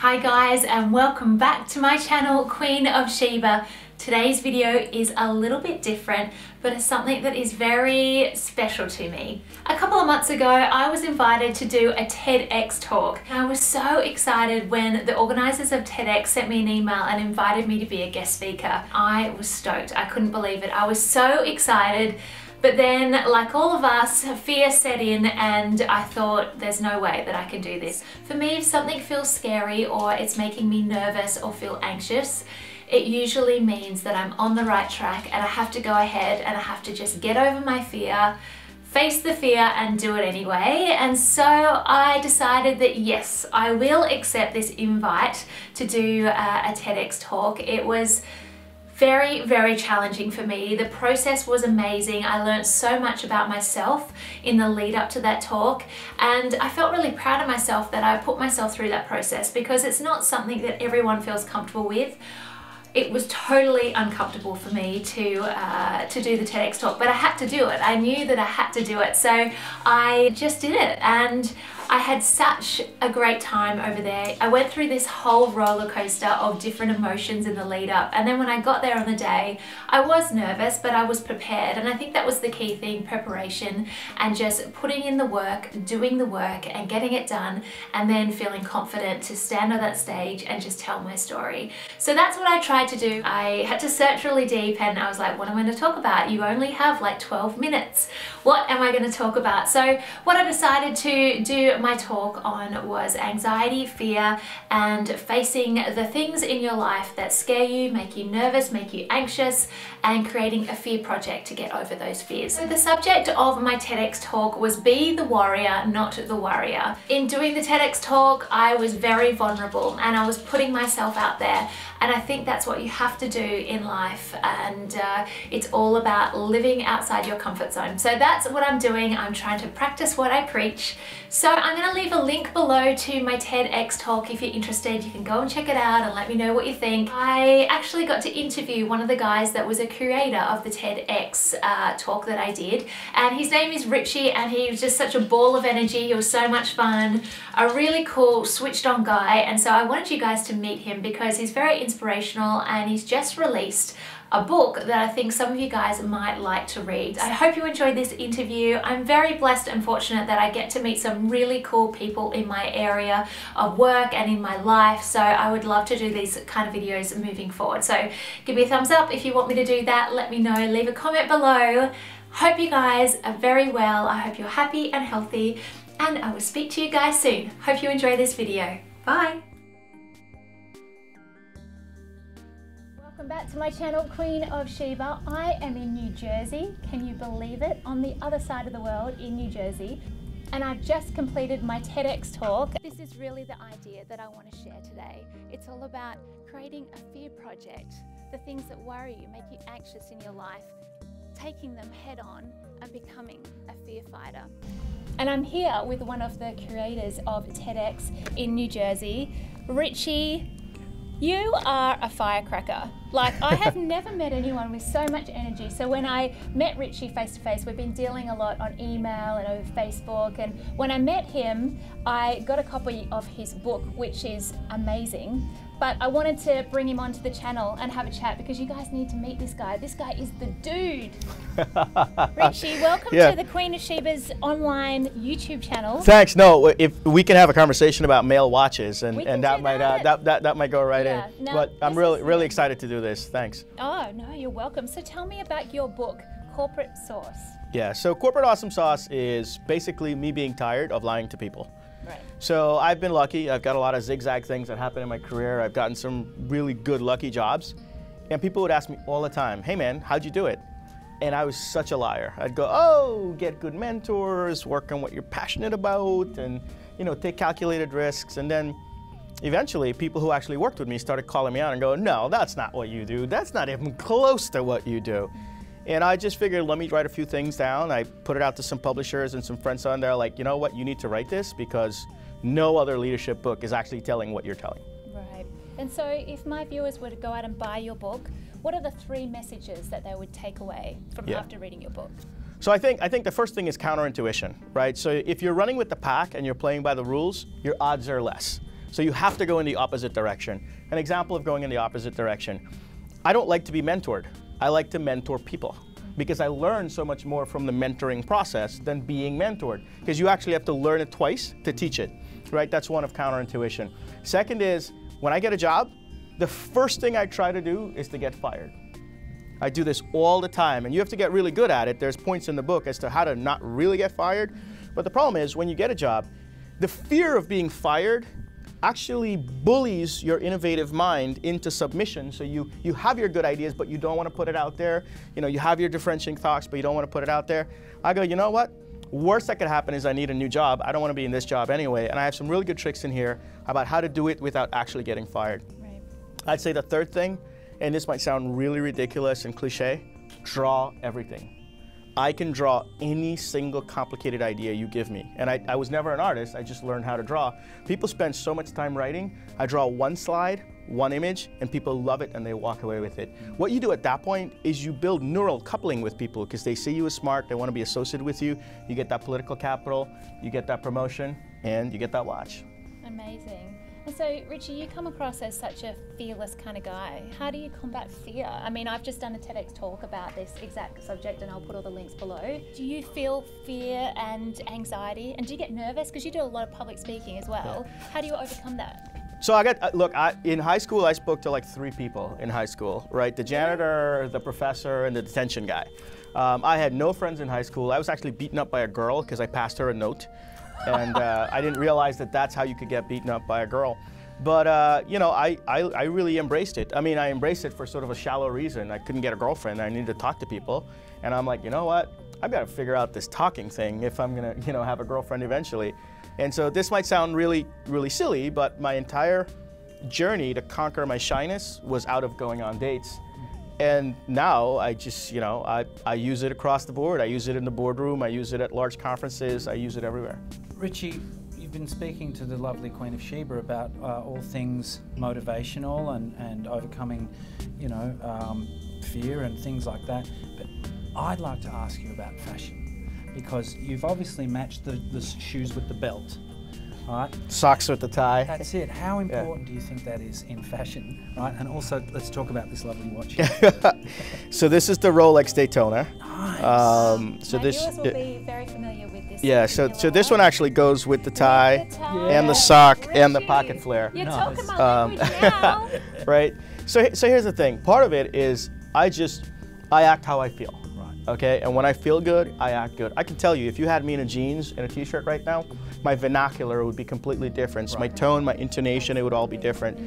Hi guys, and welcome back to my channel, Queen of Sheba. Today's video is a little bit different, but it's something that is very special to me. A couple of months ago, I was invited to do a TEDx talk. And I was so excited when the organisers of TEDx sent me an email and invited me to be a guest speaker. I was stoked. I couldn't believe it. I was so excited. But then, like all of us, fear set in and I thought, there's no way that I can do this. For me, if something feels scary or it's making me nervous or feel anxious, it usually means that I'm on the right track and I have to go ahead and I have to just get over my fear, face the fear and do it anyway. And so I decided that yes, I will accept this invite to do a TEDx talk. It was very, very challenging for me. The process was amazing. I learned so much about myself in the lead up to that talk, and I felt really proud of myself that I put myself through that process because it's not something that everyone feels comfortable with. It was totally uncomfortable for me to do the TEDx talk, but I had to do it. I knew that I had to do it, so I just did it, and I had such a great time over there. I went through this whole roller coaster of different emotions in the lead up, and then when I got there on the day, I was nervous, but I was prepared, and I think that was the key thing, preparation, and just putting in the work, doing the work, and getting it done, and then feeling confident to stand on that stage and just tell my story. So that's what I tried to do. I had to search really deep, and I was like, what am I going to talk about? You only have like 12 minutes. What am I going to talk about? So what I decided to do my talk on was anxiety, fear, and facing the things in your life that scare you, make you nervous, make you anxious, and creating a fear project to get over those fears. So the subject of my TEDx talk was be the warrior, not the worrier. In doing the TEDx talk, I was very vulnerable and I was putting myself out there, and I think that's what you have to do in life, and it's all about living outside your comfort zone. So that's what I'm doing. I'm trying to practice what I preach. So I'm going to leave a link below to my TEDx talk. If you're interested, you can go and check it out and let me know what you think. I actually got to interview one of the guys that was a creator of the TEDx talk that I did, and his name is Richie, and he was just such a ball of energy. He was so much fun, a really cool, switched on guy, and so I wanted you guys to meet him because he's very inspirational, and he's just released a book that I think some of you guys might like to read. I hope you enjoyed this interview. I'm very blessed and fortunate that I get to meet some really cool people in my area of work and in my life, so I would love to do these kind of videos moving forward. So give me a thumbs up if you want me to do that. Let me know, leave a comment below. Hope you guys are very well. I hope you're happy and healthy, and I will speak to you guys soon. Hope you enjoy this video. Bye. Welcome back to my channel, Queen of Sheba. I am in New Jersey. Can you believe it? On the other side of the world in New Jersey. And I've just completed my TEDx talk. This is really the idea that I want to share today. It's all about creating a fear project. The things that worry you, make you anxious in your life, taking them head on and becoming a fear fighter. And I'm here with one of the creators of TEDx in New Jersey, Richie. You are a firecracker. Like, I have never met anyone with so much energy. So when I met Richie face to face, we've been dealing a lot on email and over Facebook, and when I met him, I got a copy of his book, which is amazing. But I wanted to bring him onto the channel and have a chat because you guys need to meet this guy. This guy is the dude. Richie, welcome to the Queen of Sheba's online YouTube channel. Thanks. No, if we can have a conversation about male watches, and that might go right in. No, but I'm really excited to do this. Thanks. Oh no, you're welcome. So tell me about your book, Corporate Sauce. Yeah. So Corporate Awesome Sauce is basically me being tired of lying to people. Right. So I've been lucky. I've got a lot of zigzag things that happen in my career. I've gotten some really good lucky jobs, and people would ask me all the time, hey man, how'd you do it? And I was such a liar. I'd go, oh, get good mentors, work on what you're passionate about, and take calculated risks. And then eventually people who actually worked with me started calling me out and go, no, that's not what you do. That's not even close to what you do. And I just figured, let me write a few things down. I put it out to some publishers and some friends on there, like, you know what, you need to write this because no other leadership book is actually telling what you're telling. Right. And so if my viewers were to go out and buy your book, what are the 3 messages that they would take away from after reading your book? So I think the first thing is counterintuition, right? So if you're running with the pack and you're playing by the rules, your odds are less. So you have to go in the opposite direction. An example of going in the opposite direction. I don't like to be mentored. I like to mentor people because I learn so much more from the mentoring process than being mentored, because you actually have to learn it twice to teach it, right? That's one of counterintuition. Second is, when I get a job, the first thing I try to do is to get fired. I do this all the time, and you have to get really good at it. There's points in the book as to how to not really get fired. But the problem is, when you get a job, the fear of being fired actually bullies your innovative mind into submission. So you have your good ideas, but you don't want to put it out there. You know, you have your differentiating thoughts, but you don't want to put it out there. I go, you know what? Worst that could happen is I need a new job. I don't want to be in this job anyway. And I have some really good tricks in here about how to do it without actually getting fired. Right. I'd say the third thing, and this might sound really ridiculous and cliche, draw everything. I can draw any single complicated idea you give me. And I was never an artist, I just learned how to draw. People spend so much time writing. I draw one slide, one image, and people love it and they walk away with it. What you do at that point is you build neural coupling with people because they see you as smart, they want to be associated with you. You get that political capital, you get that promotion, and you get that watch. Amazing. And so, Richie, you come across as such a fearless kind of guy. How do you combat fear? I mean, I've just done a TEDx talk about this exact subject, and I'll put all the links below. Do you feel fear and anxiety? And do you get nervous? Because you do a lot of public speaking as well. Yeah. How do you overcome that? So in high school, I spoke to like 3 people in high school, right? The janitor, the professor, and the detention guy. I had no friends in high school. I was actually beaten up by a girl because I passed her a note. And I didn't realize that that's how you could get beaten up by a girl. But, you know, I really embraced it. I mean, I embraced it for sort of a shallow reason. I couldn't get a girlfriend. I needed to talk to people. And I'm like, you know what? I've got to figure out this talking thing if I'm going to, you know, have a girlfriend eventually. And so this might sound really, really silly, but my entire journey to conquer my shyness was out of going on dates. And now I just, you know, I use it across the board. I use it in the boardroom. I use it at large conferences. I use it everywhere. Richie, you've been speaking to the lovely Queen of Sheba about all things motivational and overcoming, you know, fear and things like that. But I'd like to ask you about fashion, because you've obviously matched the shoes with the belt. Right. Socks with the tie. That's it. How important do you think that is in fashion? Right. And also, let's talk about this lovely watch. So this is the Rolex Daytona. Nice. So my this viewers will be very familiar with this. Yeah. So this one actually goes with the tie, and the sock, Richie, and the pocket flare. You're Nice. talking my language now. Right. So here's the thing. Part of it is I act how I feel. Okay, and when I feel good, I act good. I can tell you, if you had me in a jeans and a t-shirt right now, my vernacular would be completely different. So my tone, my intonation, it would all be different.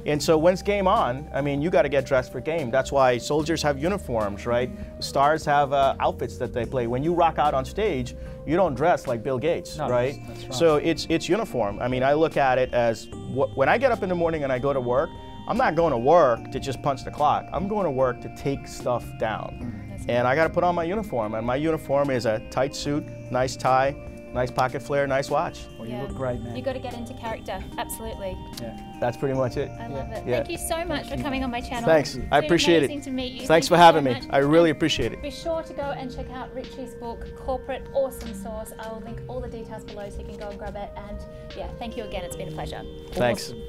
And so when's game on, I mean, you got to get dressed for game. That's why soldiers have uniforms, right? Stars have outfits that they play. When you rock out on stage, you don't dress like Bill Gates, right? That's right? So it's uniform. I mean, I look at it as, when I get up in the morning and I go to work, I'm not going to work to just punch the clock. I'm going to work to take stuff down. And I got to put on my uniform, and my uniform is a tight suit, nice tie, nice pocket flare, nice watch. Well, you look great, man. You got to get into character, absolutely. Yeah. That's pretty much it. I love it. Yeah. Thank you so much for coming on my channel. Thanks. I appreciate it. It's been amazing to meet you. Thanks for having me. I really appreciate it. Be sure to go and check out Richie's book, Corporate Awesome Sauce. I will link all the details below so you can go and grab it. And yeah, thank you again. It's been a pleasure. Thanks. Awesome.